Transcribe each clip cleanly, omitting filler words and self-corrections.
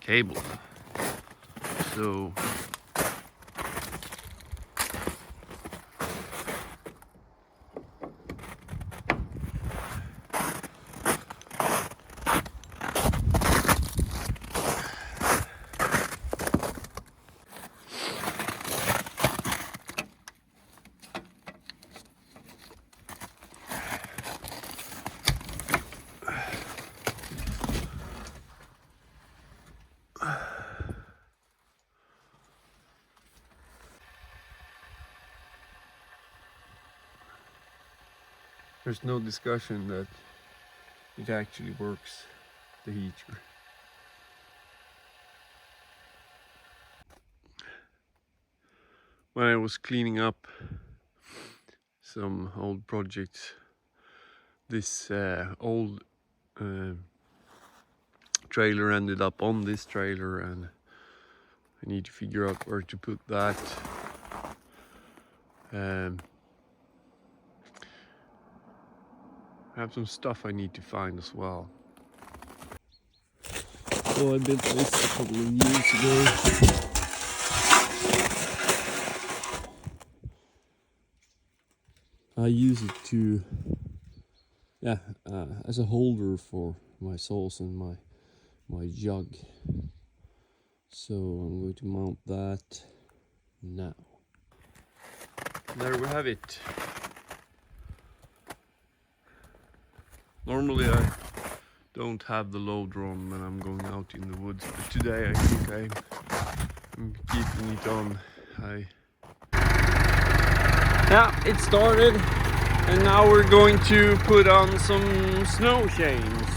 cable. So there's no discussion that it actually works, the heater. When I was cleaning up some old projects, this old trailer ended up on this trailer, and I need to figure out where to put that. I have some stuff I need to find as well. So I built this a couple of years ago. I use it to, as a holder for my saws and my jug. So I'm going to mount that now. There we have it. Normally I don't have the loader on when I'm going out in the woods, but today I think I'm keeping it on. Yeah, it started, and now we're going to put on some snow chains.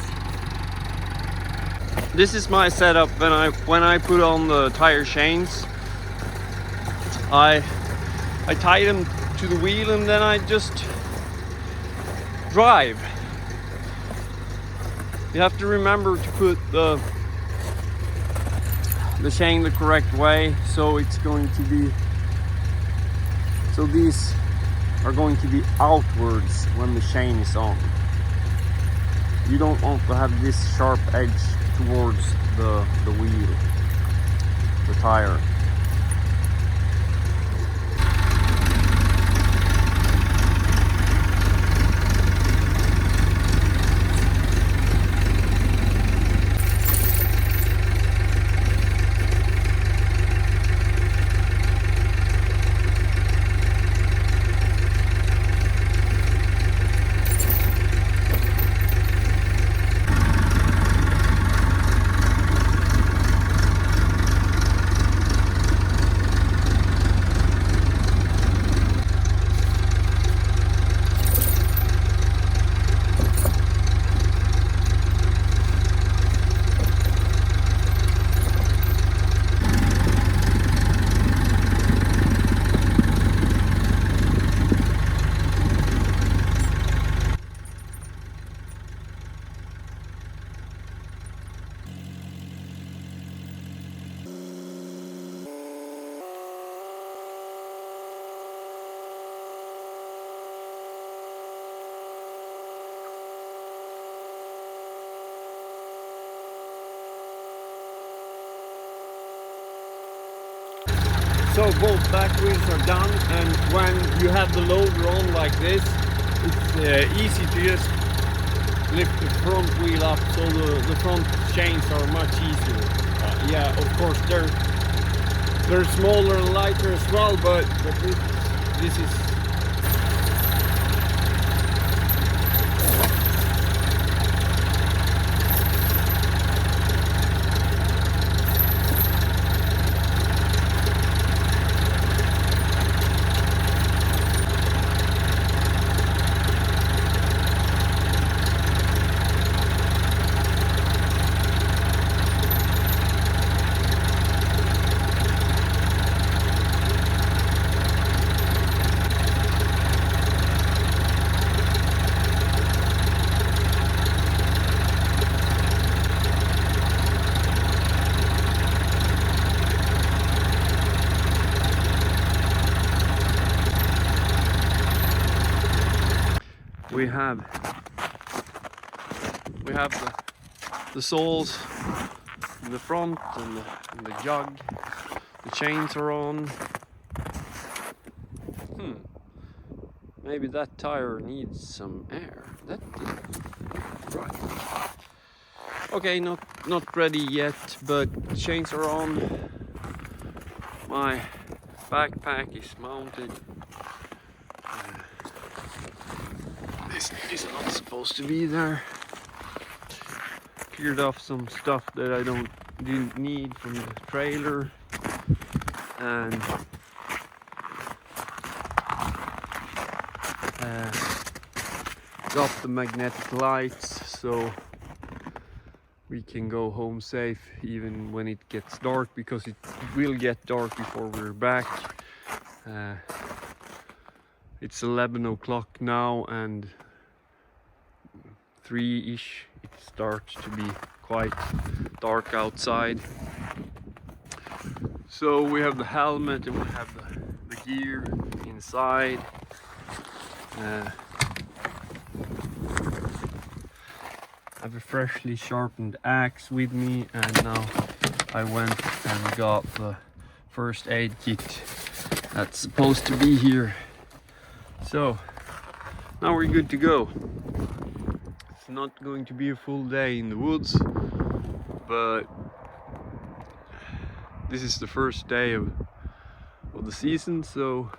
This is my setup when I put on the tire chains. I tie them to the wheel and then I just drive. You have to remember to put the chain the correct way, so it's going to be, so these are going to be outwards when the chain is on. You don't want to have this sharp edge towards the wheel, the tire. So both back wheels are done, and when you have the loader on like this, it's easy to just lift the front wheel up, so the front chains are much easier. Yeah, of course they're smaller and lighter as well, but this is we have the saws the front and the jug. The chains are on. Maybe that tire needs some air. That did. Right. Okay, not ready yet, but chains are on. My backpack is mounted. This is not supposed to be there. Cleared off some stuff that I didn't need from the trailer, and got the magnetic lights so we can go home safe even when it gets dark, because it will get dark before we're back. It's 11 o'clock now, and 3-ish it starts to be quite dark outside. So we have the helmet and we have the gear inside. I have a freshly sharpened axe with me, and now I went and got the first aid kit that's supposed to be here. So now we're good to go. It's not going to be a full day in the woods, but this is the first day of the season, so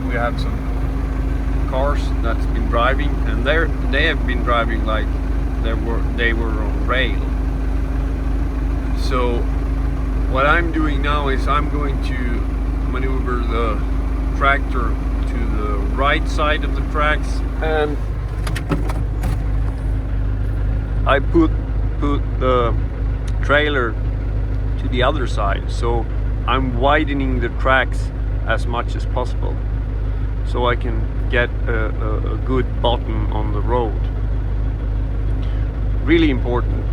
we have some cars that's been driving, and they have been driving like they were on rail. So what I'm doing now is I'm going to maneuver the tractor to the right side of the tracks, and I put the trailer to the other side, so I'm widening the tracks as much as possible, so I can get a good bottom on the road. Really important.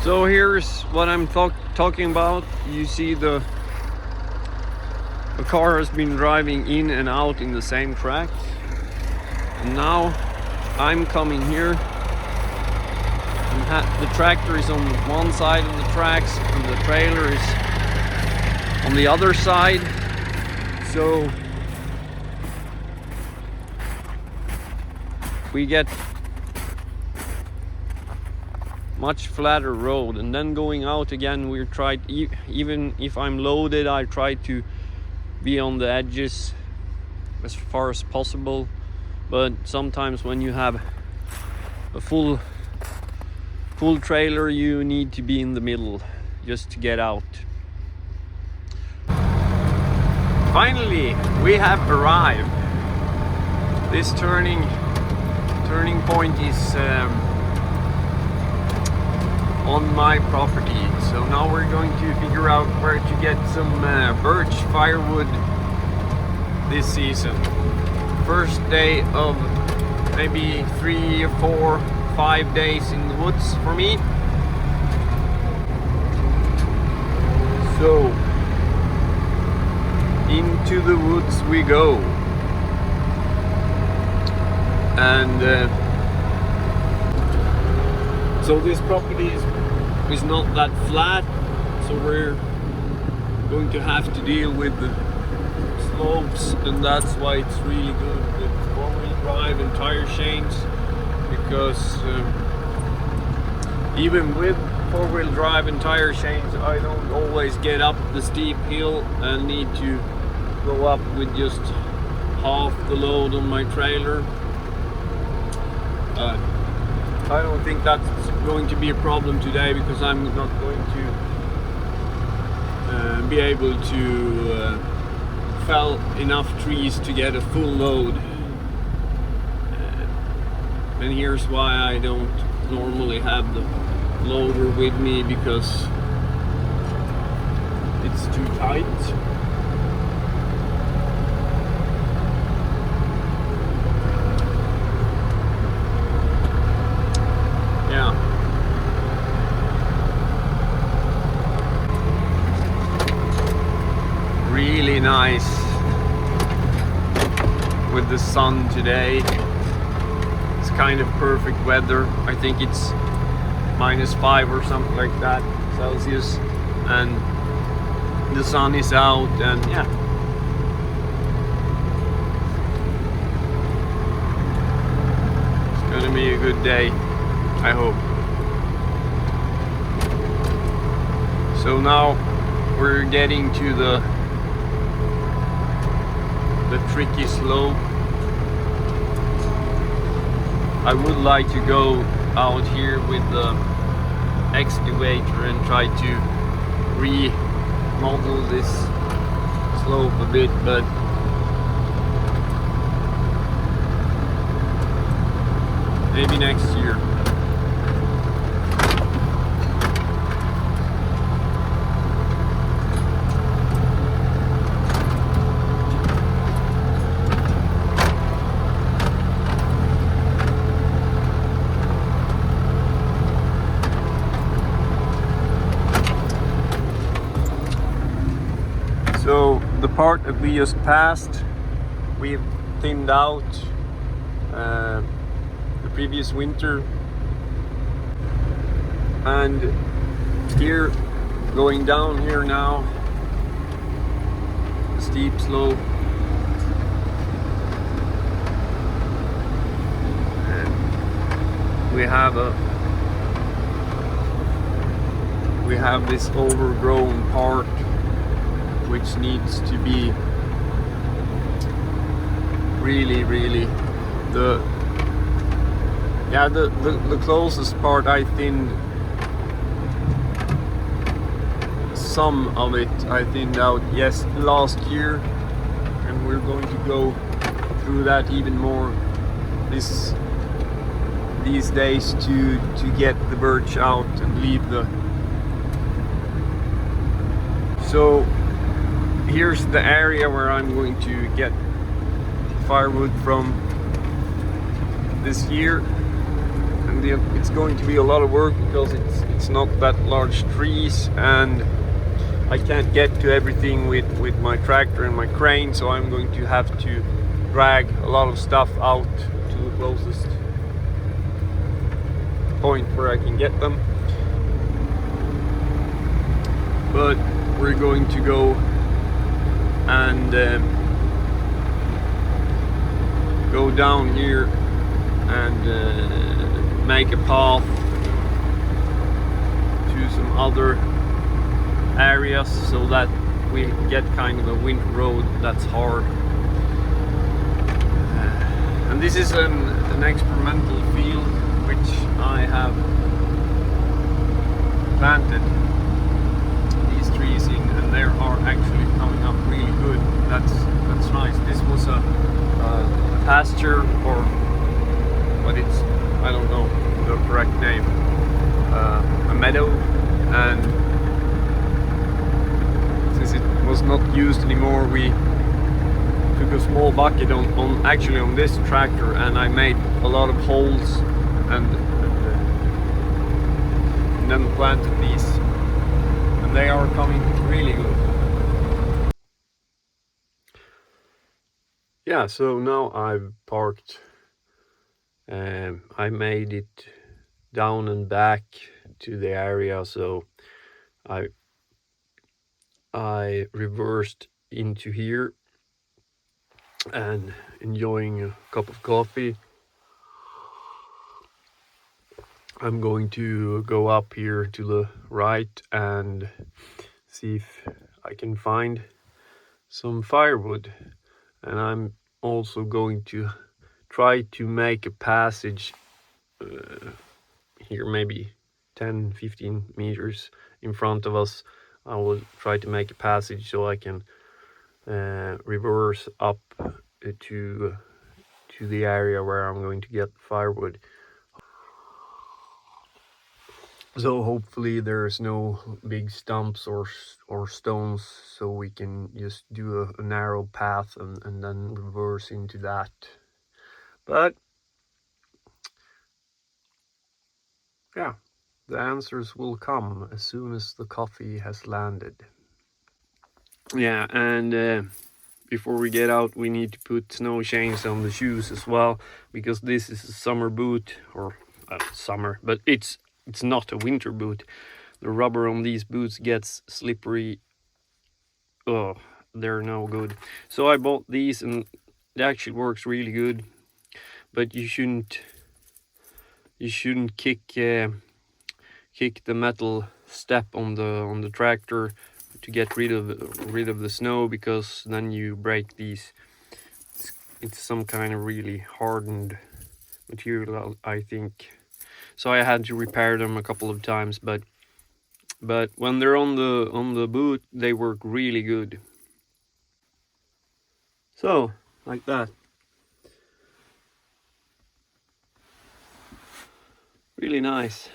So here's what I'm talking about. You see the car has been driving in and out in the same tracks, and now I'm coming here, and the tractor is on one side of the tracks and the trailer is on the other side. So we get much flatter road, and then going out again, we try, even if I'm loaded, I try to be on the edges as far as possible, but sometimes when you have a full trailer, you need to be in the middle just to get out. Finally, we have arrived. This turning point is on my property. So now we're going to figure out where to get some birch firewood this season. First day of maybe 3 or 4, 5 days in the woods for me. So into the woods we go, and so this property is not that flat, so we're going to have to deal with the slopes, and that's why it's really good with 4-wheel drive and tire chains, because even with 4-wheel drive and tire chains, I don't always get up the steep hill and need to go up with just half the load on my trailer. I don't think that's going to be a problem today, because I'm not going to be able to fell enough trees to get a full load. And here's why I don't normally have the loader with me, because it's too tight. Yeah. Really nice with the sun today. It's kind of perfect weather. I think it's -5 or something like that Celsius, and the sun is out, and yeah, it's gonna be a good day, I hope. So now we're getting to the tricky slope. I would like to go out here with the excavator and try to remodel this slope a bit, but maybe next year. So the part that we just passed, we've thinned out the previous winter, and here, going down here now, the steep slope, and we have this overgrown part which needs to be really the closest part. I thinned some of it. I thinned out last year, and we're going to go through that even more these days to get the birch out and leave the. So here's the area where I'm going to get firewood from this year, and it's going to be a lot of work because it's not that large trees, and I can't get to everything with my tractor and my crane, so I'm going to have to drag a lot of stuff out to the closest point where I can get them. But we're going to go and go down here and make a path to some other areas so that we get kind of a winter road that's hard. And this is an experimental field which I have planted these trees in, and they are actually coming up really good. That's nice. This was a pasture, or what it's, I don't know the correct name, a meadow, and since it was not used anymore, we took a small bucket on this tractor, and I made a lot of holes and then planted these, and they are coming really good. Yeah, so now I've parked, I made it down and back to the area, so I reversed into here and enjoying a cup of coffee. I'm going to go up here to the right and see if I can find some firewood, and I'm also going to try to make a passage here, maybe 10-15 meters in front of us, I will try to make a passage so I can reverse up to the area where I'm going to get firewood. So hopefully there's no big stumps or stones, so we can just do a narrow path and then reverse into that. But yeah, the answers will come as soon as the coffee has landed. Yeah, and before we get out, we need to put Snowchains on the shoes as well, because this is a summer boot, or summer, but it's not a winter boot. The rubber on these boots gets slippery. Oh, they're no good. So I bought these, and it actually works really good. But you shouldn't kick the metal step on the tractor to get rid of the snow, because then you break these. It's some kind of really hardened material, I think. So I had to repair them a couple of times, but when they're on the boot, they work really good. So, like that. Really nice.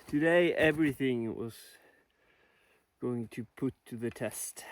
Today everything was going to put to the test.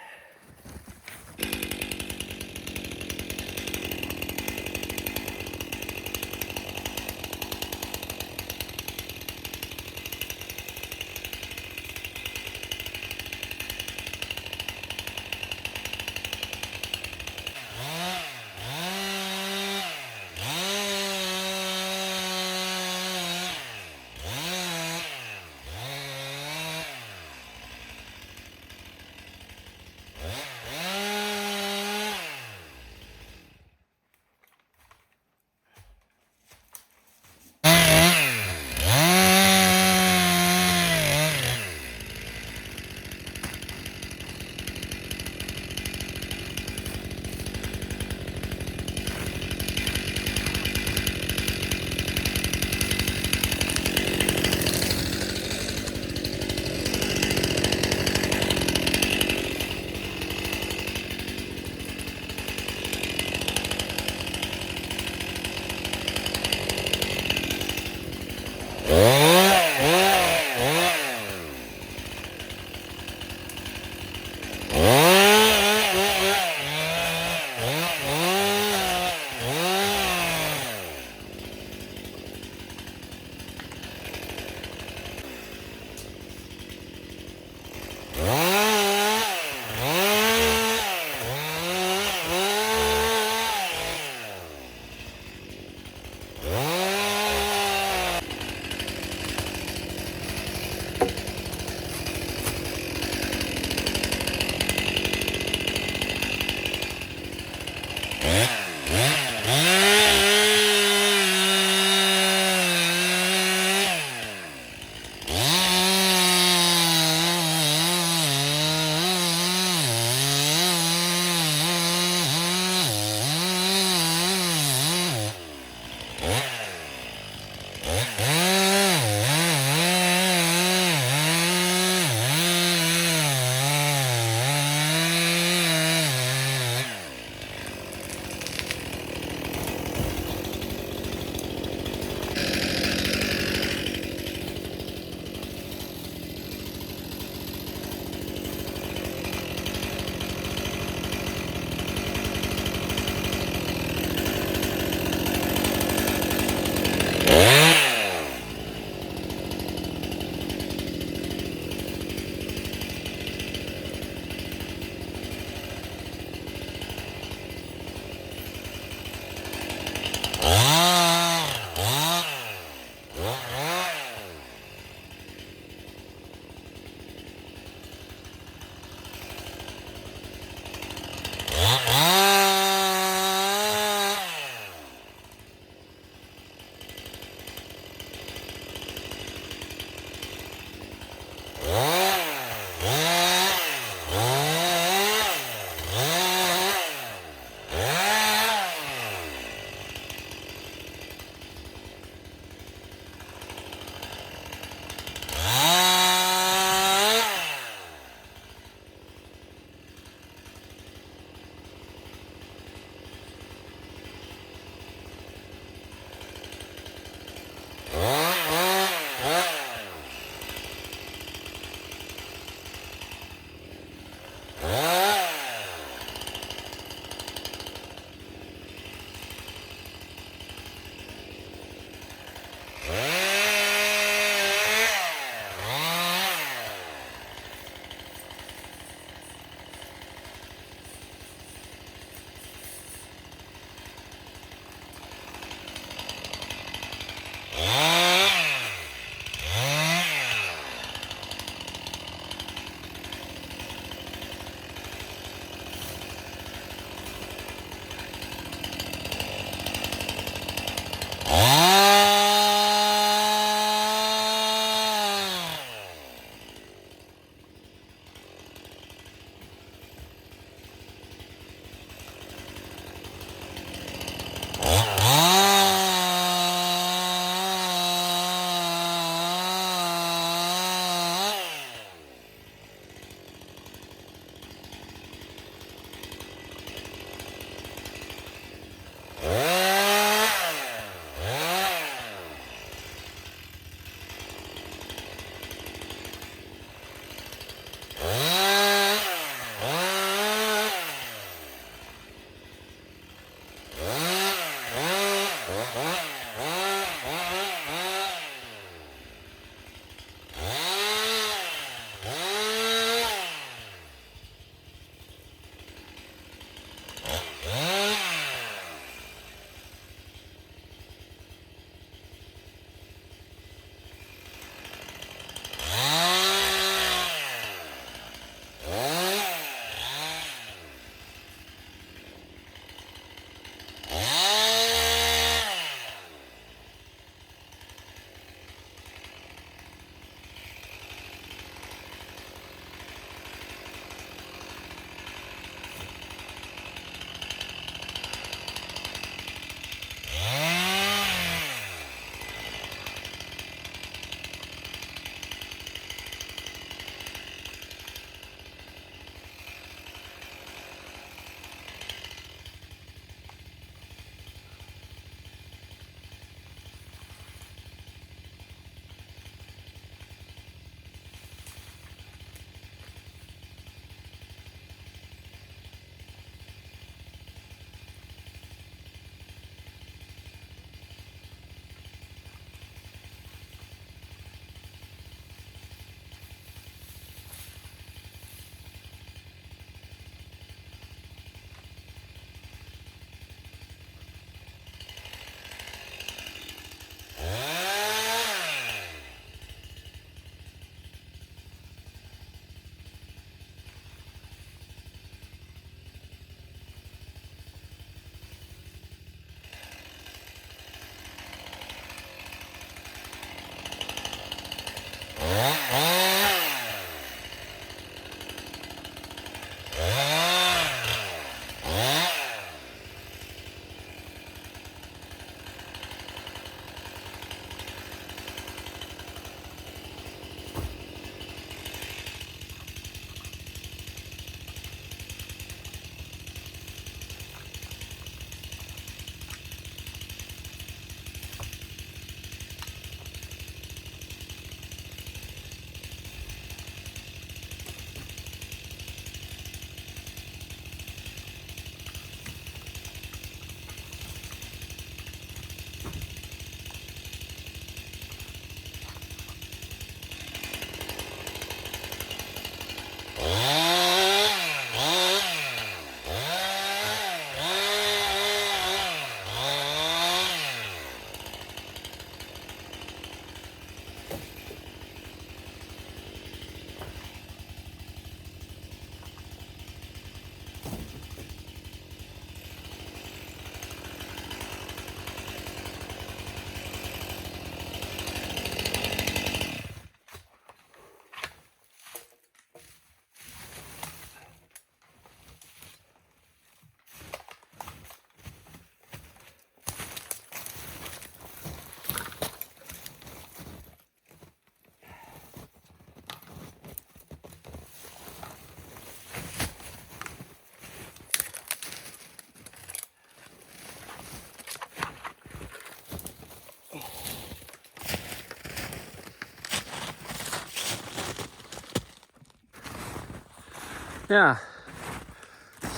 yeah,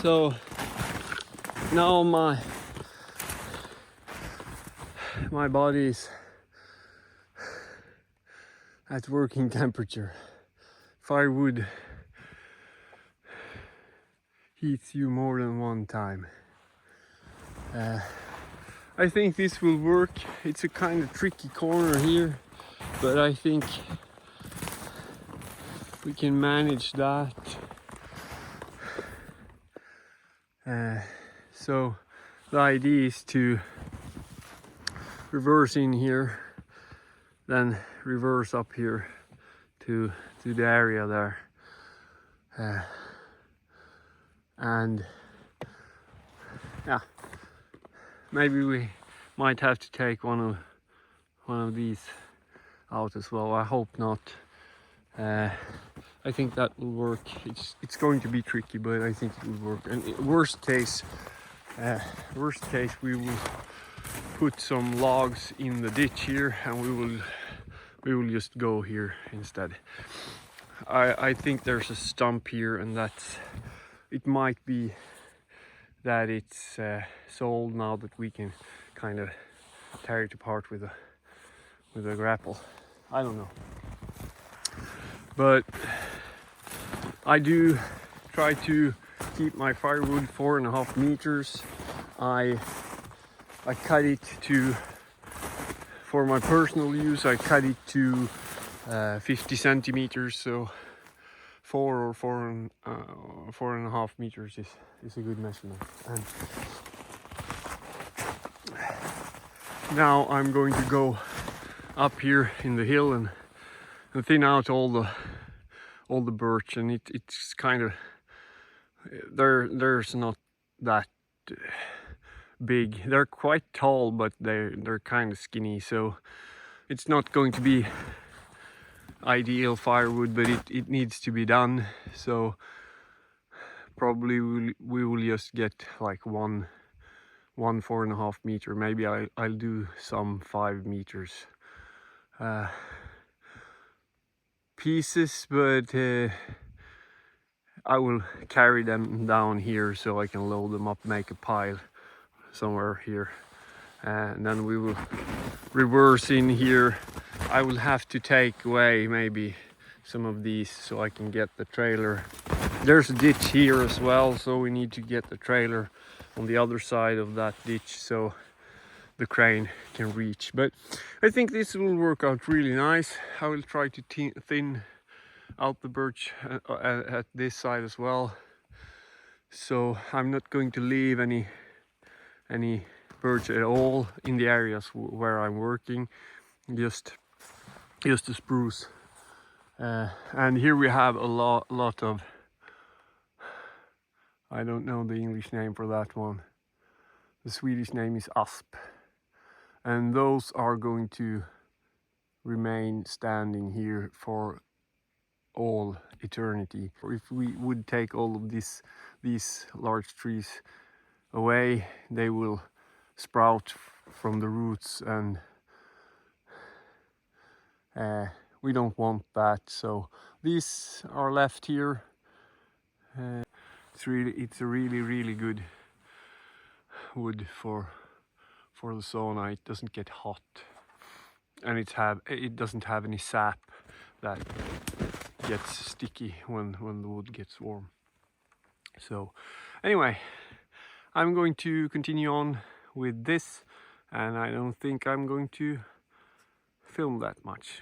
so now my body is at working temperature. Firewood heats you more than one time. I think this will work. It's a kind of tricky corner here, but I think we can manage that. So the idea is to reverse in here, then reverse up here to the area there, and yeah, maybe we might have to take one of these out as well. I hope not. I think that will work. It's going to be tricky, but I think it will work. And worst case, we will put some logs in the ditch here, and we will just go here instead. I think there's a stump here, and it might be that it's so old now that we can kind of tear it apart with a grapple. I don't know, but I do try to keep my firewood 4.5 meters. I cut it to, for my personal use, I cut it to 50 centimeters, so 4.5 meters is a good measurement. And now I'm going to go up here in the hill and thin out all the birch, and it's kind of there's not that big. They're quite tall, but they're kind of skinny, so it's not going to be ideal firewood, but it needs to be done. So probably we will just get like one 4.5 meter. Maybe I'll do some 5 meters pieces, but I will carry them down here so I can load them up, make a pile somewhere here, and then we will reverse in here. I will have to take away maybe some of these so I can get the trailer. There's a ditch here as well, so we need to get the trailer on the other side of that ditch so the crane can reach. But I think this will work out really nice. I will try to thin out the birch at this side as well, so I'm not going to leave any birch at all in the areas where I'm working, just the spruce. And here we have a lot of, I don't know the English name for that one. The Swedish name is asp, and those are going to remain standing here for all eternity. If we would take all of these large trees away, they will sprout from the roots, and we don't want that. So these are left here. It's a really good wood for the sauna. It doesn't get hot, and it doesn't have any sap that gets sticky when the wood gets warm. So anyway, I'm going to continue on with this, and I don't think I'm going to film that much.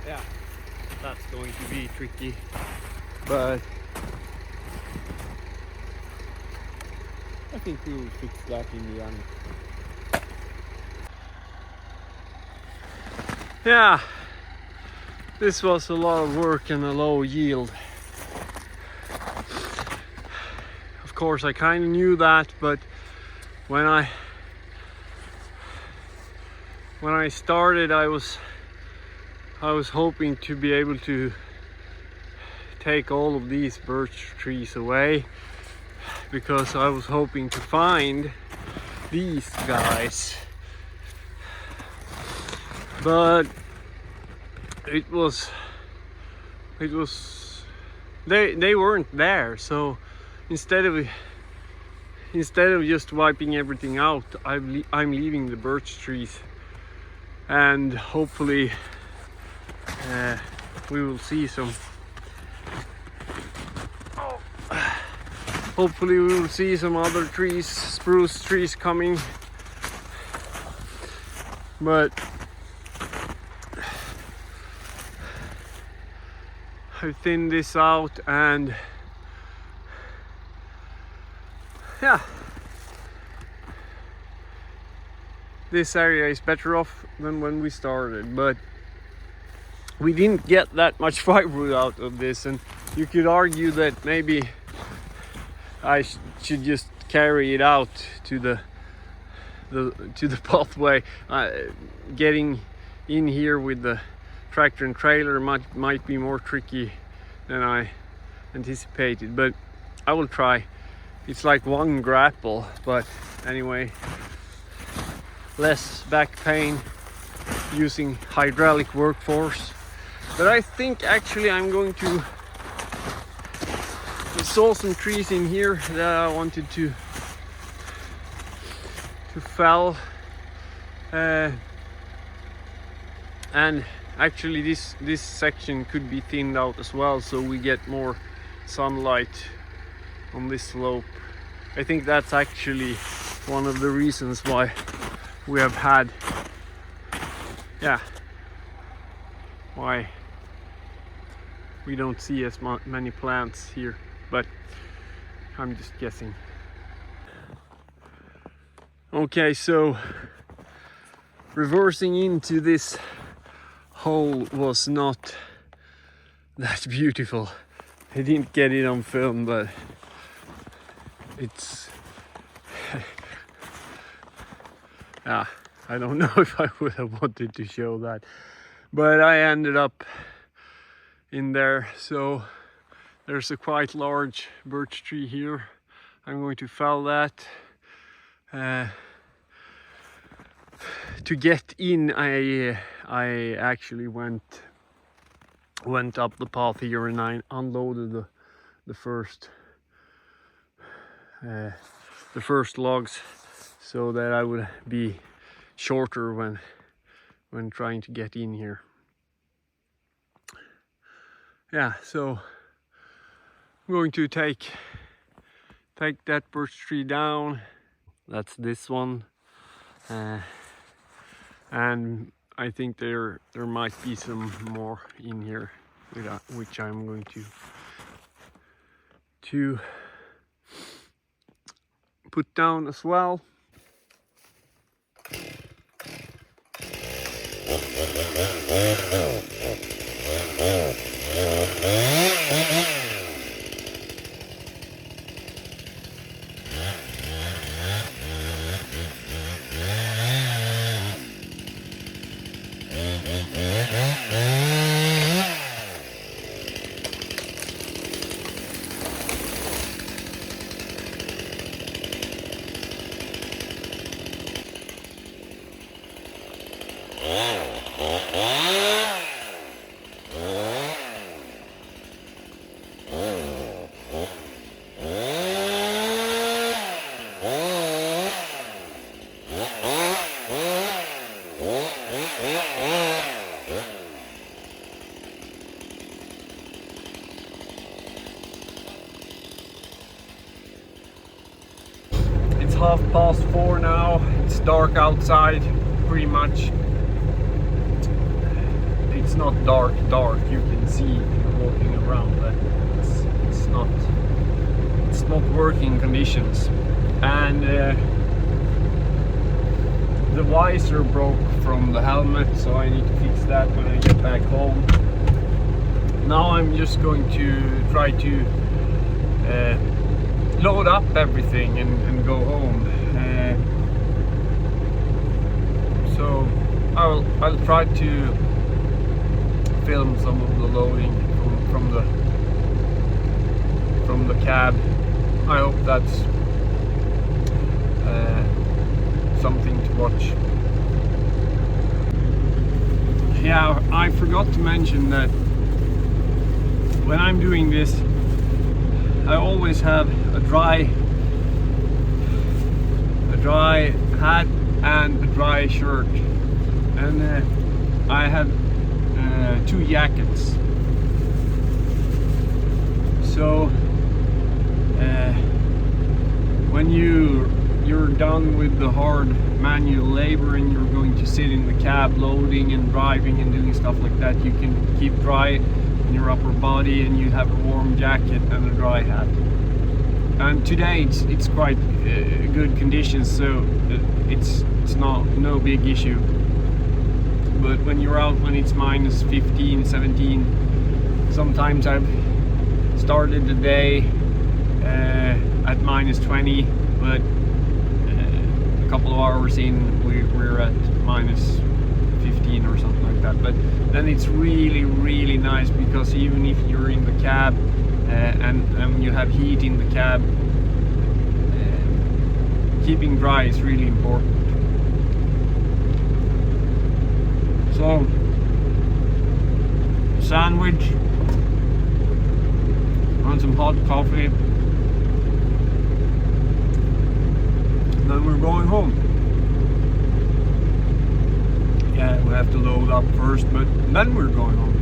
yeah, that's going to be tricky, but I think we will fix that in the end. Yeah, this was a lot of work and a low yield. Of course, I kind of knew that, but when I started, I was hoping to be able to take all of these birch trees away, because I was hoping to find these guys, but they weren't there. So instead of just wiping everything out, I'm leaving the birch trees, and hopefully we will see some. Hopefully we will see some other trees, spruce trees coming, but I thinned this out, and yeah, this area is better off than when we started, but we didn't get that much firewood out of this, and you could argue that maybe I should just carry it out to the pathway. Getting in here with the tractor and trailer might be more tricky than I anticipated, but I will try. It's like one grapple, but anyway, less back pain using hydraulic workforce. But I think actually I'm going to, I saw some trees in here that I wanted to fell, and actually this section could be thinned out as well, so we get more sunlight on this slope. I think that's actually one of the reasons why we have had, yeah, why we don't see as many plants here, but I'm just guessing. Okay, so reversing into this hole was not that beautiful. I didn't get it on film, but it's yeah, I don't know if I would have wanted to show that, but I ended up in there. So there's a quite large birch tree here. I'm going to fell that. To get in, I actually went up the path here, and I unloaded the first logs, so that I would be shorter when trying to get in here. Yeah, so I'm going to take that birch tree down. That's this one, and I think there might be some more in here, which I'm going to put down as well. It's 4:30 now. It's dark outside, pretty much. it's not dark, you can see if you're walking around, but it's not working conditions. And the visor broke from the helmet, so I need to fix that when I get back home. Now I'm just going to try to load up everything and go home. So I'll try to film some of the loading from the cab. I hope that's something to watch. Yeah, I forgot to mention that when I'm doing this, I always have a dry hat and a dry shirt, and I have 2 jackets. So when you're done with the hard manual labor and you're going to sit in the cab loading and driving and doing stuff like that, you can keep dry in your upper body and you have a warm jacket and a dry hat. And today it's quite good conditions, so it's no big issue. But when you're out when it's minus 15, 17, sometimes I've started the day at minus 20, but a couple of hours in we're at minus 15 or something like that. But then it's really nice, because even if you're in the cab and you have heat in the cab, keeping dry is really important. So, sandwich and some hot coffee, then we're going home. Yeah, we have to load up first, but then we're going home.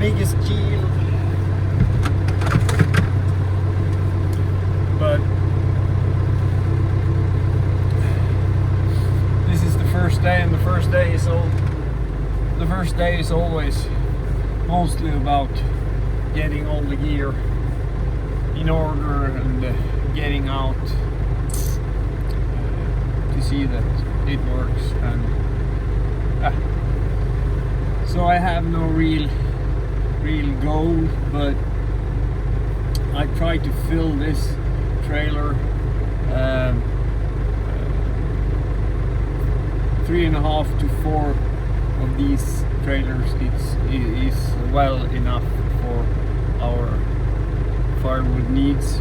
biggest keel, but this is the first day, and the first day is always mostly about getting all the gear in order and getting out to see that it works. And so I have no real goal, but I try to fill this trailer 3.5 to 4 of these trailers is well enough for our firewood needs.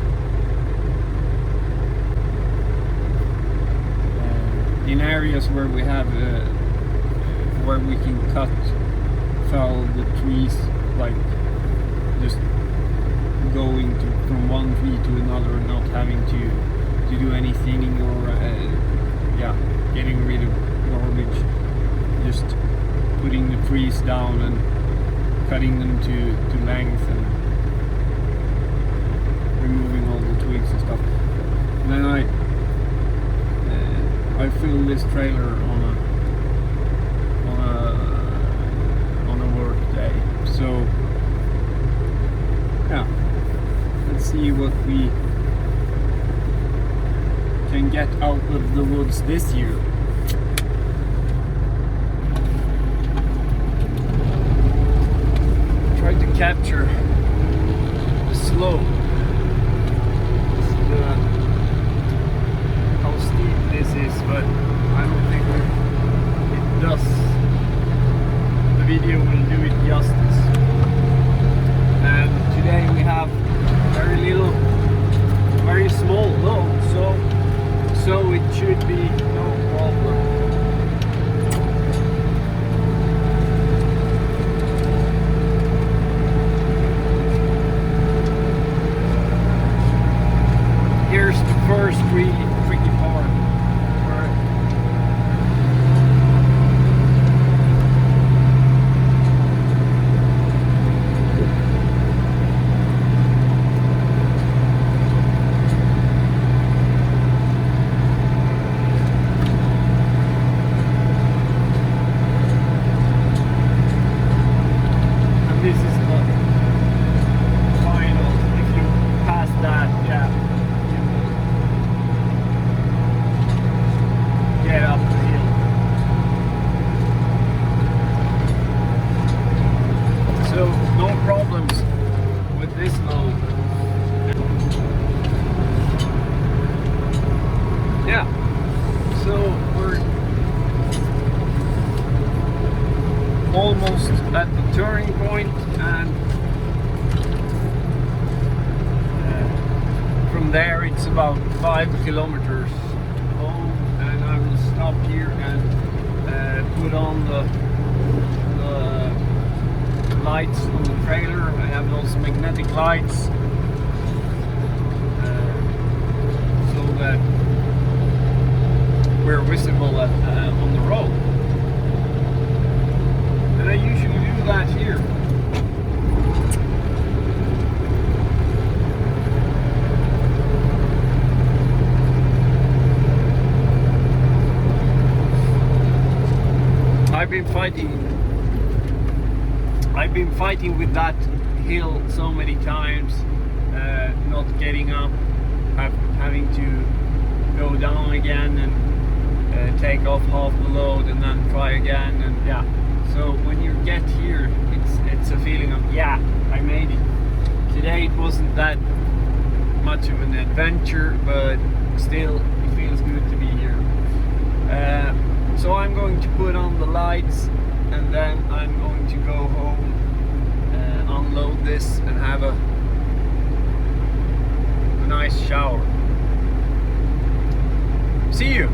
In areas where we have where we can fell the trees, like just going from one tree to another, not having to do any thinning or getting rid of garbage, just putting the trees down and cutting them to length and removing all the twigs and stuff. And then I fill this trailer on a work day. So yeah, let's see what we can get out of the woods this year. Try to capture the slope. How steep this is, but I don't think it does. The video will do it justice. And today we have very small load, so it should be no problem. Here's the first really tricky part. And this is the final. If you pass that, yeah. Get up the hill. So no problems with this load. Yeah. So we're almost at the turning point, and from there it's about 5 kilometers home. And I will stop here and put on the lights on the trailer. I have those magnetic lights so that we're visible on the road. And I usually do that here. I've been fighting with that hill so many times, not getting up, having to go down again and take off half the load and then try again, and yeah. So when you get here, it's a feeling of, yeah, I made it. Today it wasn't that much of an adventure, but still it feels good to be here. So I'm going to put on the lights, and then I'm going to go home, unload this and have a nice shower. See you!